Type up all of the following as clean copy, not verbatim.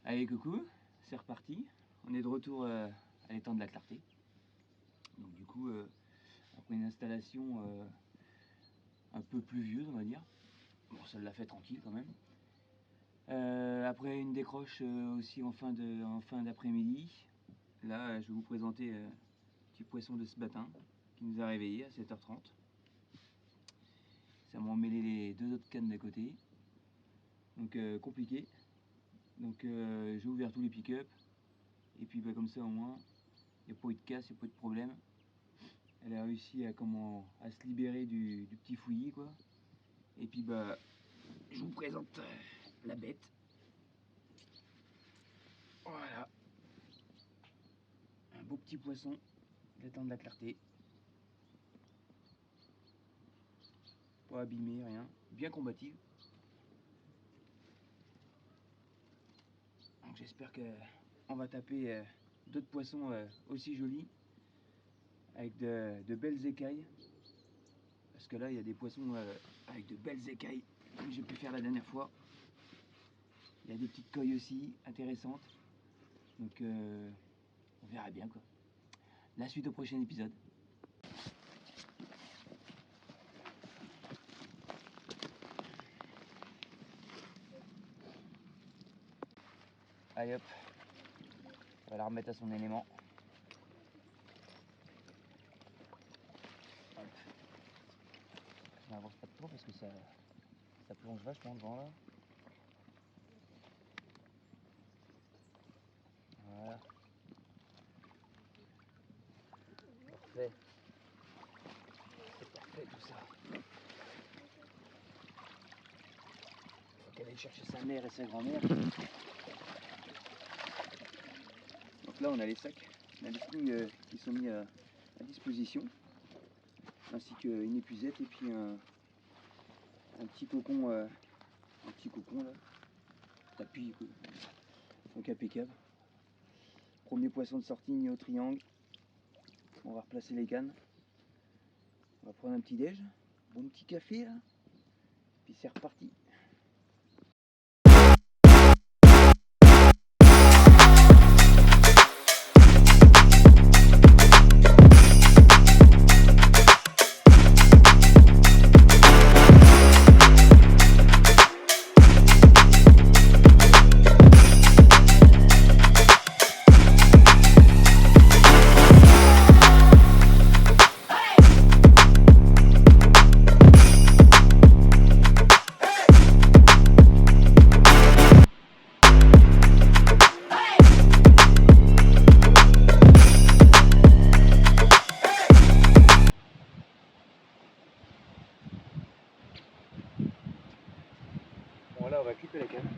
Allez, coucou, c'est reparti. On est de retour à l'étang de la Clarté. Donc du coup, après une installation un peu pluvieuse, on va dire. Bon, ça l'a fait tranquille quand même. Après une décroche aussi en fin d'après-midi. Là, je vais vous présenter un petit poisson de ce matin qui nous a réveillés à 7h30. Ça m'a emmêlé les deux autres cannes d'à côté. Donc compliqué. Donc j'ai ouvert tous les pick-up. Et puis comme ça au moins, il n'y a pas eu de casse, il n'y a pas eu de problème. Elle a réussi à se libérer du petit fouillis quoi. Et puis je vous présente la bête. Voilà. Un beau petit poisson d'étang de la Clarté. Pas abîmé, rien. Bien combative. Donc j'espère qu'on va taper d'autres poissons aussi jolis. Avec de belles écailles. Parce que là il y a des poissons avec de belles écailles. Comme j'ai pu faire la dernière fois. Il y a des petites coilles aussi intéressantes. Donc on verra bien quoi. La suite au prochain épisode. Allez hop, on va la remettre à son élément. Hop. Je n'avance pas trop parce que ça plonge vachement devant là. Voilà. Parfait. C'est parfait tout ça. Faut qu'elle aille chercher sa mère et sa grand-mère. Donc là on a les sacs, on a les slings qui sont mis à disposition. Ainsi qu'une épuisette et puis un petit cocon là. Tapis quoi. Donc impeccable. Premier poisson de sortie au triangle. On va replacer les cannes. On va prendre un petit déj, bon petit café là. Puis c'est reparti. Bon là on va clipper la canne.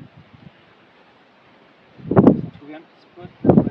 On va trouver un petit spot là, on va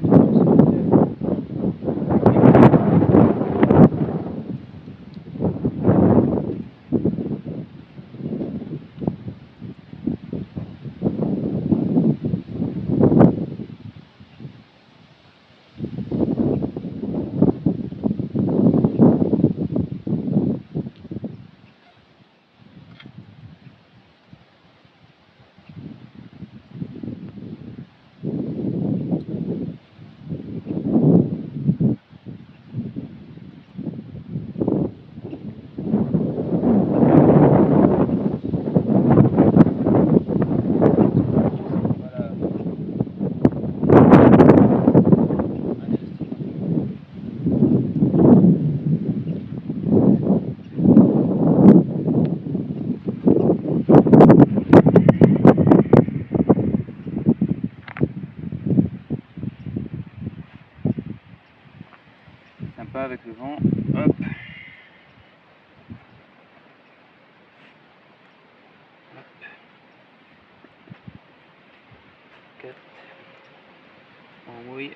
sympa avec le vent. Hop. Hop. 4. En mouille.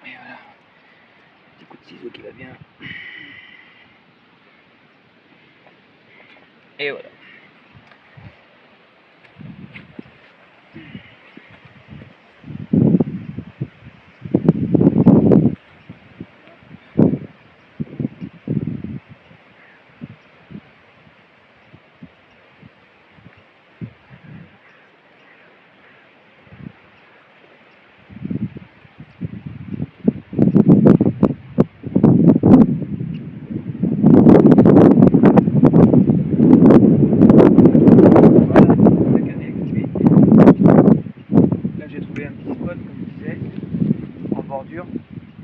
Et voilà. Petit coup de ciseau qui va bien. Et voilà.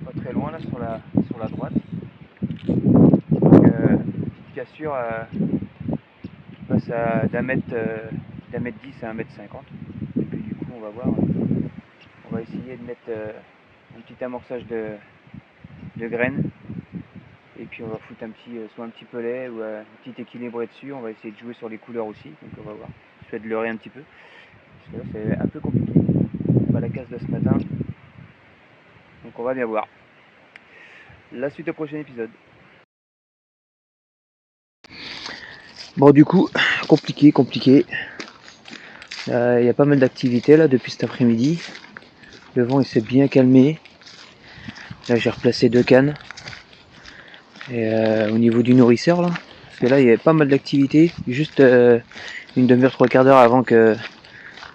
pas très loin là sur la droite. Donc, petite cassure qui passe d'un mètre 10 à 1,50 m. Et puis du coup on va voir, on va essayer de mettre un petit amorçage de graines. Et puis on va foutre soit un petit pelet ou un petit équilibré dessus. On va essayer de jouer sur les couleurs aussi. Donc on va voir. Je vais de leurrer un petit peu. Parce que là c'est un peu compliqué. Pas la casse de ce matin. Donc on va bien voir. La suite au prochain épisode. Bon du coup, compliqué. Il y a pas mal d'activités là depuis cet après-midi. Le vent il s'est bien calmé. Là j'ai replacé 2 cannes. Et au niveau du nourrisseur là, parce que là il y a pas mal d'activités. Juste une demi-heure, 3/4 d'heure avant que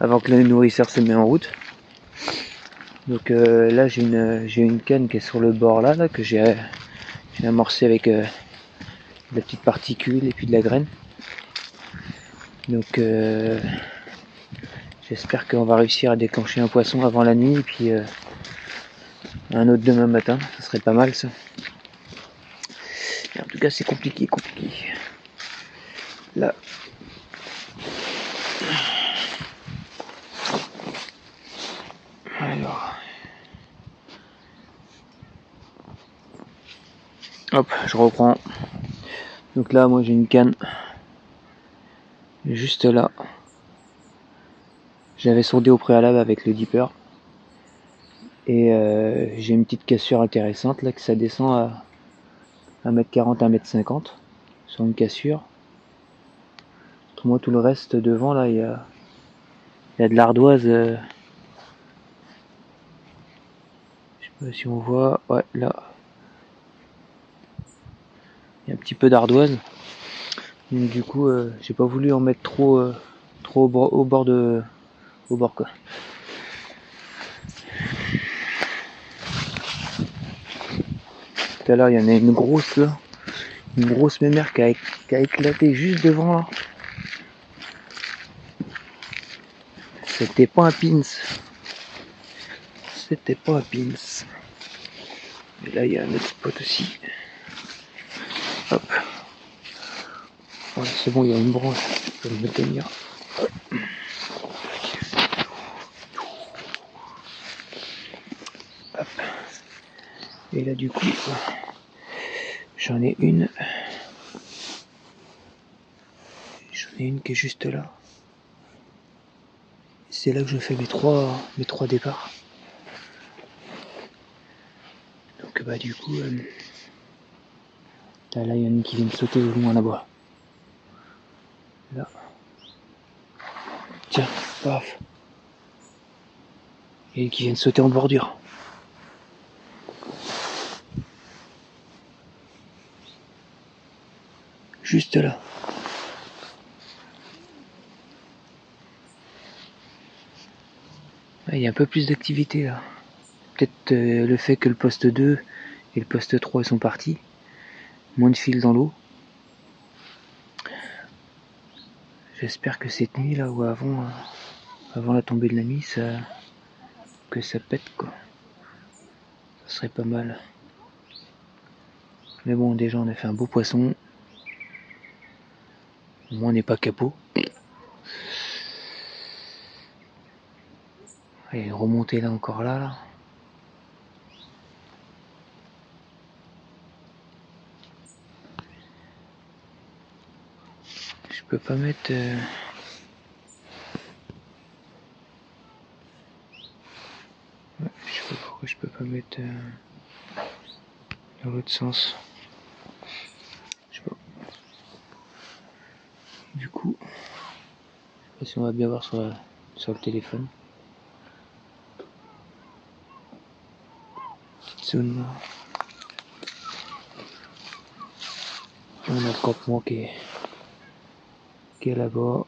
le nourrisseur se met en route. Donc là j'ai une canne qui est sur le bord là que j'ai amorcé avec de la petite particule et puis de la graine. Donc j'espère qu'on va réussir à déclencher un poisson avant la nuit et puis un autre demain matin, ça serait pas mal ça. Et en tout cas c'est compliqué. Là. Alors. Hop, je reprends. Donc là moi j'ai une canne juste là. J'avais sondé au préalable avec le dipper. Et j'ai une petite cassure intéressante là que ça descend à 1,40 m, 1,50 m sur une cassure. Autrement tout le reste devant là il y a de l'ardoise. Je sais pas si on voit. Ouais là. Il y a un petit peu d'ardoise. Donc du coup j'ai pas voulu en mettre trop au bord quoi. Tout à l'heure il y en a une grosse là. Une grosse mémère qui a éclaté juste devant là. C'était pas un pins. Et là il y a un autre spot aussi. Hop. Voilà, c'est bon, il y a une branche, je peux me tenir. Hop. Et là du coup, j'en ai une qui est juste là. C'est là que je fais mes trois départs. Donc bah du coup, là il y en a une qui vient de sauter au loin là-bas. Là. Tiens, paf. Et qui vient de sauter en bordure. Juste là. Il y a un peu plus d'activité là. Peut-être le fait que le poste 2 et le poste 3 sont partis. Moins de fil dans l'eau. J'espère que cette nuit là ou avant la tombée de la nuit que ça pète quoi. Ça serait pas mal. Mais bon déjà on a fait un beau poisson. Au moins on n'est pas capot. Et remonter là encore là. Je peux pas mettre je sais pas pourquoi je peux pas mettre dans l'autre sens. Je sais pas. Du coup, je sais pas si on va bien voir sur le téléphone. Petite zone là. On a le campement qui est là-bas.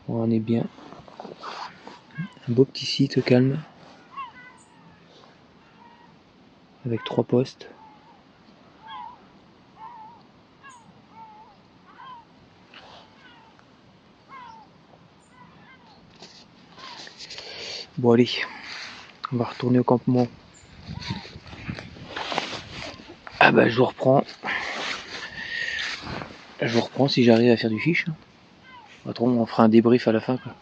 On est bien. Un beau petit site calme. Avec 3 postes. Bon allez, on va retourner au campement. Ah bah je vous reprends. Je vous reprends si j'arrive à faire du fiche. Patron, on fera un débrief à la fin quoi.